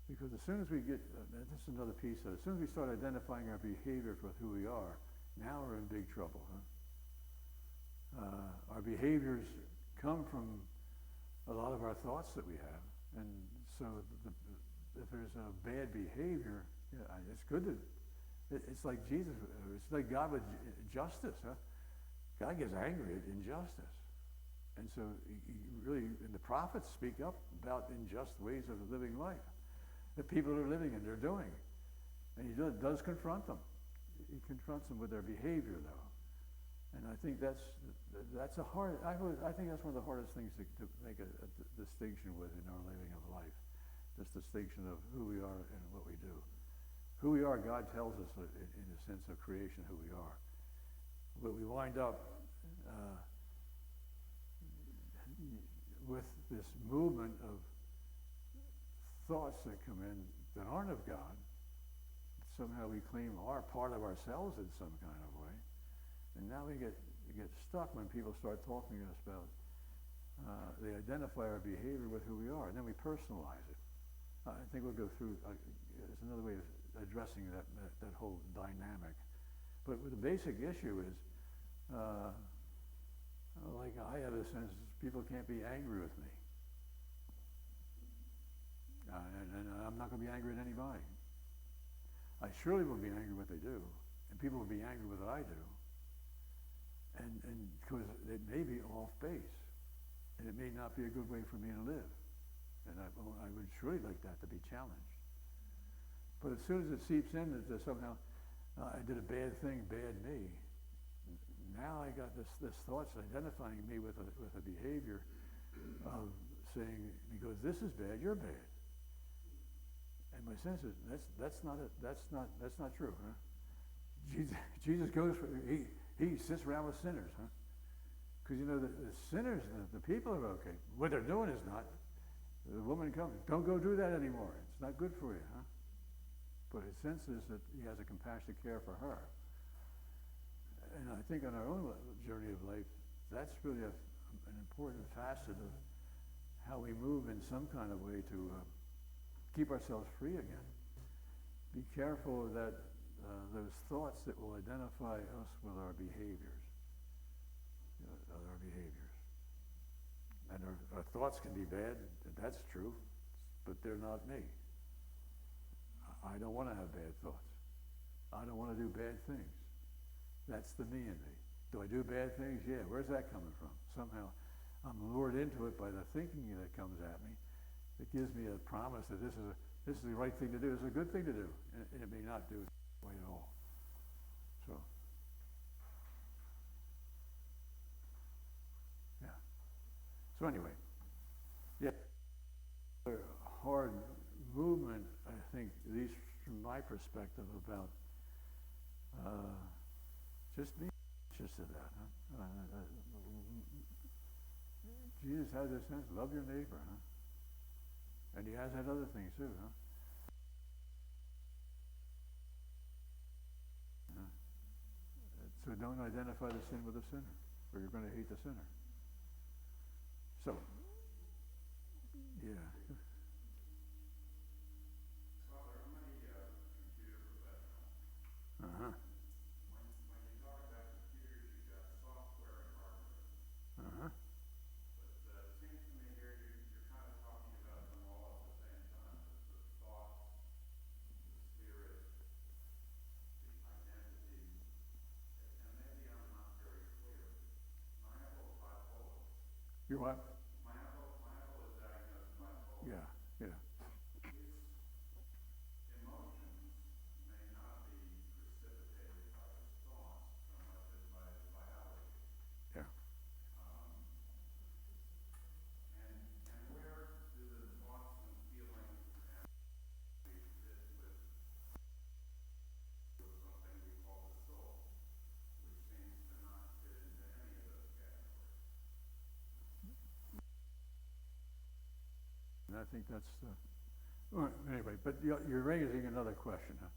Because as soon as we get, this is another piece of it, as soon as we start identifying our behavior with who we are, now we're in big trouble. Huh? Our behaviors come from a lot of our thoughts that we have. And so if there's a bad behavior, yeah, it's good to, it's like Jesus, it's like God with justice. Huh? God gets angry at injustice. And so really, and the prophets speak up about unjust ways of living life that people are living and they're doing. And he does confront them. He confronts them with their behavior, though. And I think that's a hard, I think that's one of the hardest things to make a distinction with in our living of life. This distinction of who we are and what we do. Who we are, God tells us in a sense of creation who we are. But we wind up with this movement of thoughts that come in that aren't of God. Somehow we claim are part of ourselves in some kind of way. And now we get stuck when people start talking to us about, they identify our behavior with who we are, and then we personalize it. I think we'll go through, there's another way of addressing that whole dynamic. But the basic issue is, like I have a sense people can't be angry with me. And I'm not going to be angry at anybody. I surely will be angry with what they do, and people will be angry with what I do. And because it may be off base, and it may not be a good way for me to live. And I would surely like that to be challenged. But as soon as it seeps in that somehow I did a bad thing, bad me, now I got this thoughts identifying me with a behavior of saying, because this is bad, you're bad. And my sense is that's not true, huh? Jesus goes for, he sits around with sinners, huh? Because you know the sinners, the people are okay. What they're doing is not. The woman comes, don't go do that anymore. It's not good for you, huh? But his sense is that he has a compassionate care for her. And I think on our own journey of life, that's really an important facet of how we move in some kind of way to keep ourselves free again. Be careful that those thoughts that will identify us with our behaviors. our behaviors. And our thoughts can be bad, that's true, but they're not me. I don't want to have bad thoughts. I don't want to do bad things. That's the me in me. Do I do bad things? Yeah. Where's that coming from? Somehow I'm lured into it by the thinking that comes at me. It gives me a promise that this is the right thing to do. This is a good thing to do. And it may not do it that way at all. So, yeah. So anyway, yeah, a hard movement, I think, at least from my perspective, about just being conscious of that. Huh? Jesus has this sense, love your neighbor, huh? And he has that other thing too, huh? So don't identify the sin with the sinner, or you're going to hate the sinner. So, yeah. Father, I'm a computer professional. Uh-huh. When you talk about computers, you've got software and hardware. Uh-huh. But it seems to me here you're kind of talking about them all at the same time. The thoughts, the spirit, the identity, and maybe I'm not very clear. My uncle is bipolar. You what? My uncle is diagnosed bipolar. Yeah, yeah. His emotions may not be precipitated by his thoughts so much as by his biology. Yeah. And where do the thoughts and feelings actually fit with something we call the soul, which seems to not fit into any of those categories? And I think that's well, anyway, but you're raising another question. Huh?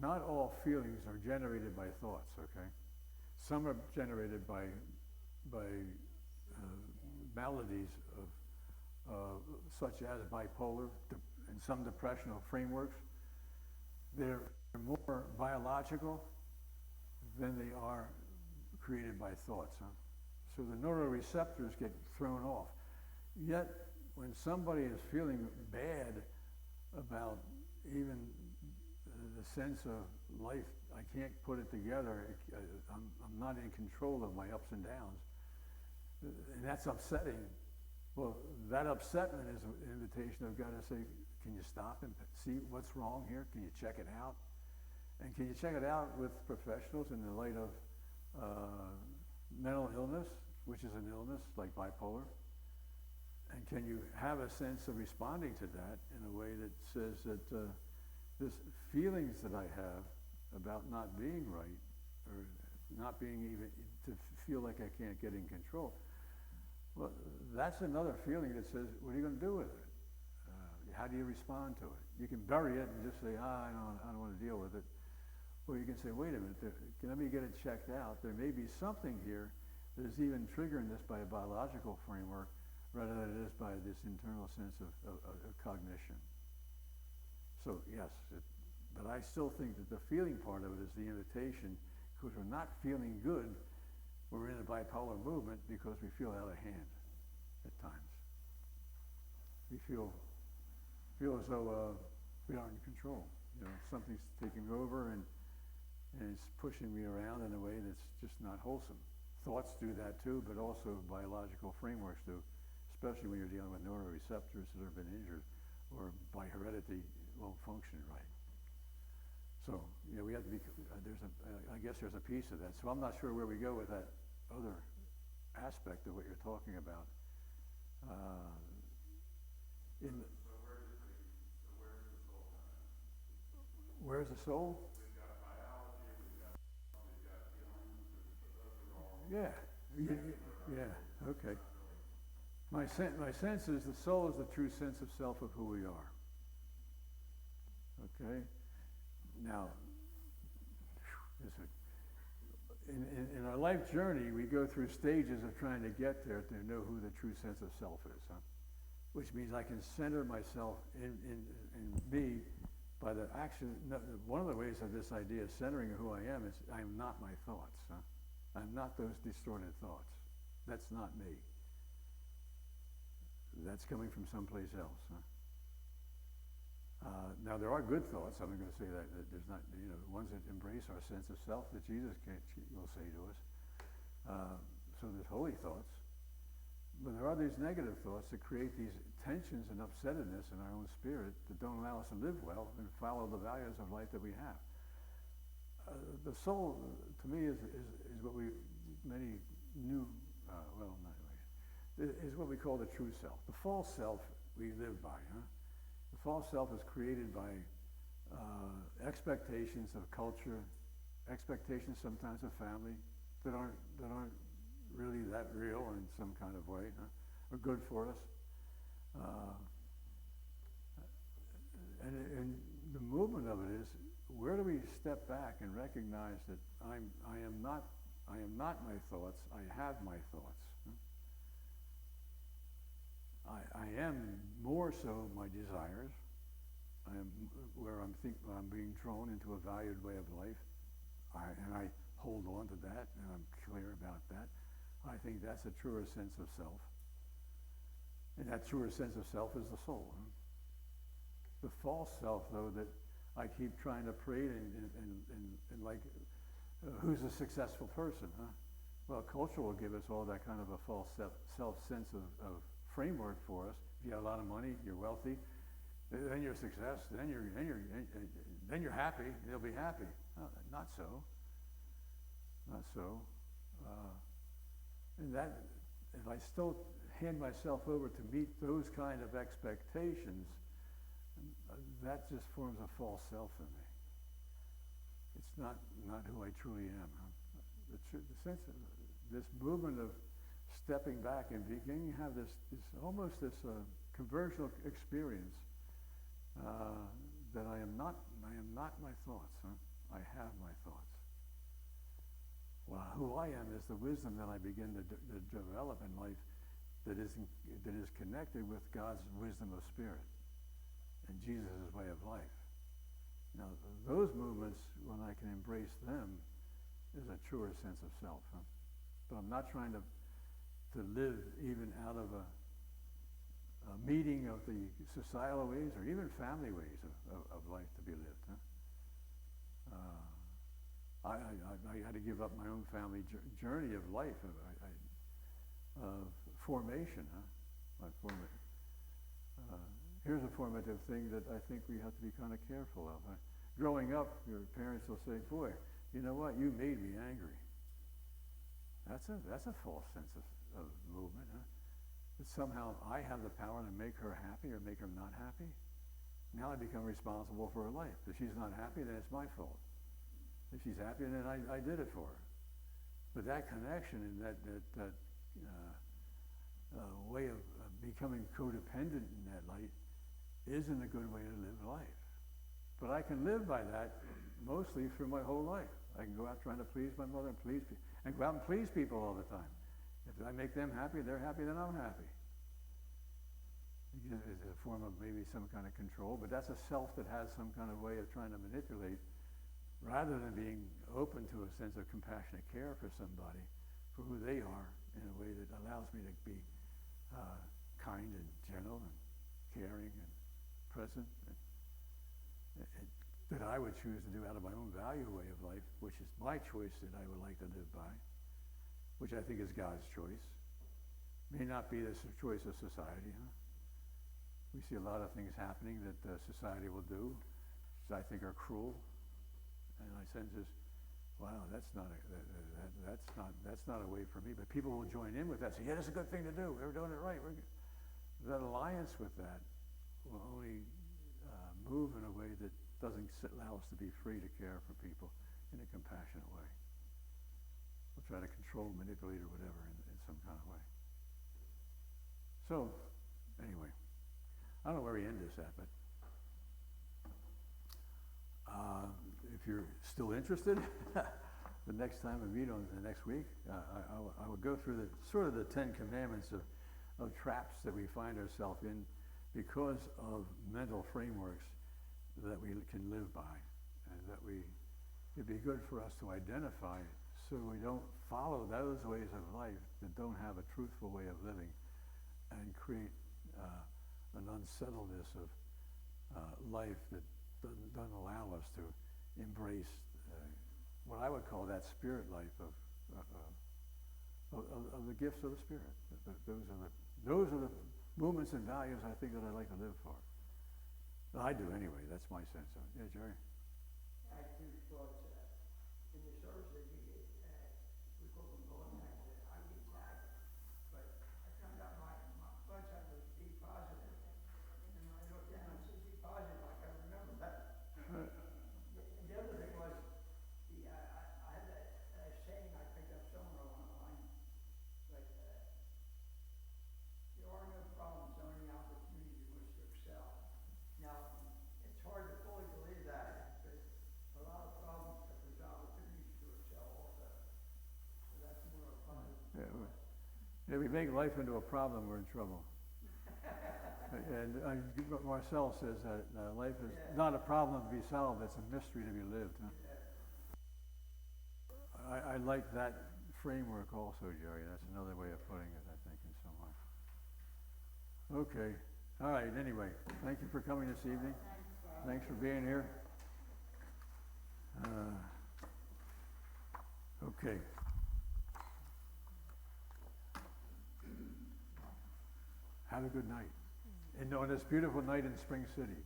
Not all feelings are generated by thoughts, okay? Some are generated by maladies of such as bipolar and some depressional frameworks. They're more biological than they are created by thoughts. Huh? So the neuroreceptors get thrown off. Yet, when somebody is feeling bad about even the sense of life, I can't put it together, I'm not in control of my ups and downs, and that's upsetting. Well, that upsetment is an invitation of God to say, can you stop and see what's wrong here? Can you check it out? And can you check it out with professionals in the light of mental illness, which is an illness like bipolar? And can you have a sense of responding to that in a way that says that this feelings that I have about not being right, or not being even, to feel like I can't get in control, well, that's another feeling that says, what are you going to do with it? How do you respond to it? You can bury it and just say, I don't want to deal with it. Or you can say, wait a minute, let me get it checked out. There may be something here that is even triggering this by a biological framework, rather than it is by this internal sense of cognition. So yes, but I still think that the feeling part of it is the invitation, because we're not feeling good. We're in a bipolar movement because we feel out of hand at times. We feel as though we aren't in control. You know, something's taking over and it's pushing me around in a way that's just not wholesome. Thoughts do that too, but also biological frameworks do, especially when you're dealing with neuroreceptors that have been injured or by heredity won't function right. So, you know, we have to be, I guess there's a piece of that. So I'm not sure where we go with that other aspect of what you're talking about. Where's the soul? We've got biology, we've got feelings, but those are all... Yeah, yeah, okay. My sense is the soul is the true sense of self of who we are. Okay? Now, in our life journey, we go through stages of trying to get there to know who the true sense of self is, huh? Which means I can center myself in me by the action. One of the ways of this idea of centering who I am is I am not my thoughts. Huh? I'm not those distorted thoughts. That's not me. That's coming from someplace else. Huh? Now there are good thoughts. I'm going to say that there's not, ones that embrace our sense of self that Jesus will say to us. So there's holy thoughts. But there are these negative thoughts that create these tensions and upsettedness in our own spirit that don't allow us to live well and follow the values of life that we have. The soul, to me, is what we, many new, is what we call the true self. The false self we live by. Huh? The false self is created by expectations of culture, expectations sometimes of family that aren't really that real in some kind of way, huh? Or good for us. And the movement of it is, where do we step back and recognize that I am not my thoughts, I have my thoughts. Huh? I am more so my desires. I am where I'm being drawn into a valued way of life. And I hold on to that, and I'm clear about that. I think that's a truer sense of self. And that truer sense of self is the soul. Huh? The false self, though, that I keep trying to parade and like, who's a successful person, huh? Well, culture will give us all that kind of a false self sense of framework for us. If you have a lot of money, you're wealthy, then you're a success, then you're happy, you'll be happy. Not so. Not so. And that, if I still hand myself over to meet those kind of expectations, that just forms a false self in me. It's not who I truly am. Huh? The sense of this movement of stepping back and beginning to have this almost this conversional experience that I am not my thoughts. Huh? I have my thoughts. Well, who I am is the wisdom that I begin to develop in life that is connected with God's wisdom of spirit and Jesus' way of life. Now, those movements, when I can embrace them, is a truer sense of self. Huh? But I'm not trying to live even out of a meeting of the societal ways or even family ways of life to be lived. Huh? I had to give up my own family journey of life, of formation. Huh? Here's a formative thing that I think we have to be kind of careful of. Growing up, your parents will say, boy, you know what, you made me angry. That's a false sense of movement. Huh? That somehow I have the power to make her happy or make her not happy. Now I become responsible for her life. If she's not happy, then it's my fault. If she's happy, then I did it for her. But that connection and that way of becoming codependent in that light isn't a good way to live life. But I can live by that mostly through my whole life. I can go out trying to please my mother and go out and please people all the time. If I make them happy, they're happy, then I'm happy. It's a form of maybe some kind of control, but that's a self that has some kind of way of trying to manipulate rather than being open to a sense of compassionate care for somebody, for who they are, in a way that allows me to be kind and gentle and caring and present, and that I would choose to do out of my own value way of life, which is my choice that I would like to live by, which I think is God's choice. May not be the choice of society. Huh? We see a lot of things happening that society will do, which I think are cruel. And my sense is, wow, that's not a way for me. But people will join in with that. Say, yeah, that's a good thing to do. We're doing it right. That alliance with that will only move in a way that doesn't allow us to be free to care for people in a compassionate way. We'll try to control, manipulate, or whatever in some kind of way. So, anyway, I don't know where we end this at, but if you're still interested, the next time we meet on the next week, I will go through the 10 commandments of traps that we find ourselves in because of mental frameworks that we can live by, and that it'd be good for us to identify so we don't follow those ways of life that don't have a truthful way of living and create an unsettledness of life that doesn't allow us to embrace what I would call that spirit life of the gifts of the Spirit. Those are the movements and values I think that I like to live for. I do anyway. That's my sense of it. Yeah, Jerry? I had two thoughts. In the service that we call them going back to I get tagged, but I found out my blood type was B positive. And I looked down and said B positive, like I remember that. And the other thing was, I had that saying I picked up somewhere along the line, like, there are no problems, only opportunities in which to excel. Now, it's hard to fully believe that, but a lot of problems, but there's opportunities to excel also. So that's more of a positive. If we make life into a problem, we're in trouble. And Marcel says that life is not a problem to be solved, it's a mystery to be lived. Huh? I like that framework also, Jerry. That's another way of putting it, I think, in some way. Okay. All right, anyway, thank you for coming this evening. Thanks for being here. Okay. Have a good night. And on this beautiful night in Spring City.